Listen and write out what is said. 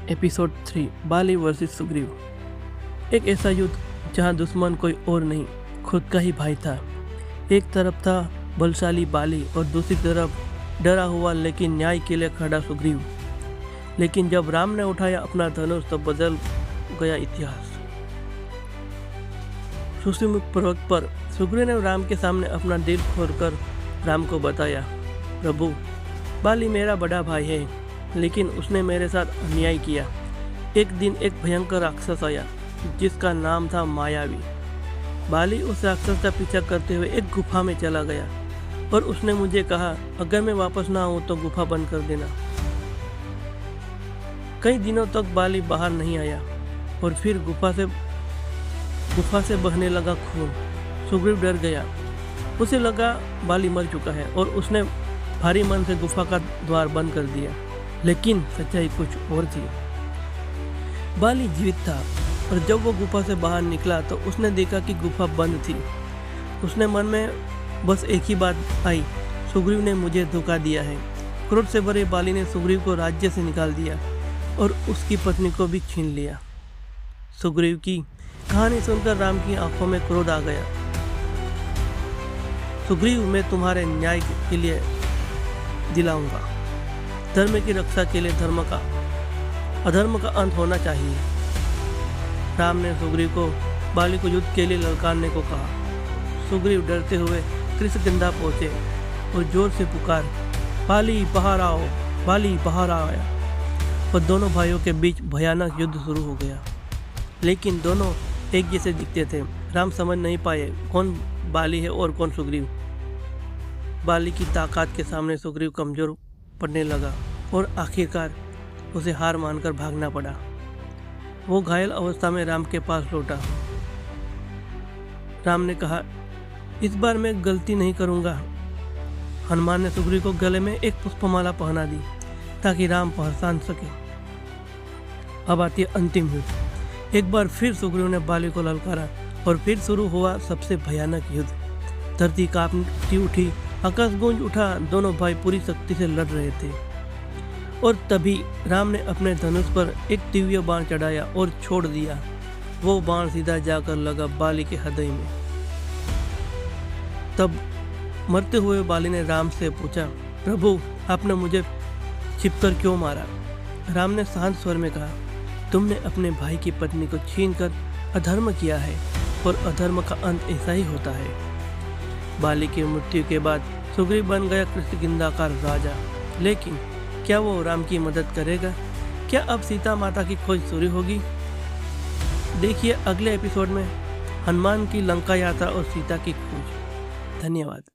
Episode 3 बाली versus Sugriva. एक ऐसा युद्ध जहां दुश्मन कोई और नहीं, खुद का ही भाई था। एक तरफ था बलशाली बाली और दूसरी तरफ डरा हुआ लेकिन न्याय के लिए खड़ा सुग्रीव। लेकिन जब राम ने उठाया अपना धनुष तो बदल गया इतिहास। सुसीमुख पर्वत पर सुग्रीव ने राम के सामने अपना दिल खोलकर राम को बताया, प्रभु, बाली मेरा बड़ा भाई है, लेकिन उसने मेरे साथ अन्याय किया। एक दिन एक भयंकर राक्षस आया जिसका नाम था मायावी। बाली उस राक्षस का पीछा करते हुए एक गुफा में चला गया और उसने मुझे कहा, अगर मैं वापस ना आऊं तो गुफा बंद कर देना। कई दिनों तक बाली बाहर नहीं आया और फिर गुफा से बहने लगा खून। सुग्रीव डर गया। उसे लगा बाली मर चुका है और उसने भारी मन से गुफा का द्वार बंद कर दिया। लेकिन सच्चाई कुछ और थी। बाली जीवित था और जब वो गुफा से बाहर निकला तो उसने देखा कि गुफा बंद थी। उसने मन में बस एक ही बात आई, सुग्रीव ने मुझे धोखा दिया है। क्रोध से भरे बाली ने सुग्रीव को राज्य से निकाल दिया और उसकी पत्नी को भी छीन लिया। सुग्रीव की कहानी सुनकर राम की आंखों में क्रोध आ गया। सुग्रीव, मैं तुम्हारे न्याय के लिए दिलाऊंगा। धर्म की रक्षा के लिए अधर्म का अंत होना चाहिए। राम ने सुग्रीव को बाली को युद्ध के लिए ललकारने को कहा। सुग्रीव डरते हुए कृष्णगंधा पहुंचे और जोर से पुकार, बाली बाहर आओ, बाली बाहर आया। और दोनों भाइयों के बीच भयानक युद्ध शुरू हो गया। लेकिन दोनों एक जैसे दिखते थे। राम समझ नहीं पाए कौन बाली है और कौन सुग्रीव। बाली की ताकत के सामने सुग्रीव कमजोर पड़ने लगा और आखिरकार उसे हार मानकर भागना पड़ा। वो घायल अवस्था में राम के पास लौटा। राम ने कहा, इस बार मैं गलती नहीं करूंगा। हनुमान ने सुग्रीव को गले में एक पुष्पमाला पहना दी ताकि राम पहचान सके। अब आती है अंतिम युद्ध। एक बार फिर सुग्रीव ने बाली को ललकारा और फिर शुरू हुआ सबसे भयानक युद्ध। धरती कांपती उठी, आकाश गूंज उठा। दोनों भाई पूरी शक्ति से लड़ रहे थे और तभी राम ने अपने धनुष पर एक दिव्य बाण चढ़ाया और छोड़ दिया। वो बाण सीधा जाकर लगा बाली के हृदय में। तब मरते हुए बाली ने राम से पूछा, प्रभु, आपने मुझे छिपकर क्यों मारा? राम ने शांत स्वर में कहा, तुमने अपने भाई की पत्नी को छीनकर अधर्म किया है और अधर्म का अंत ऐसा ही होता है। बाली की मृत्यु के बाद सुग्रीव बन गया कृष्णगंधा का राजा। लेकिन क्या वो राम की मदद करेगा? क्या अब सीता माता की खोज शुरू होगी? देखिए अगले एपिसोड में हनुमान की लंका यात्रा और सीता की खोज। धन्यवाद।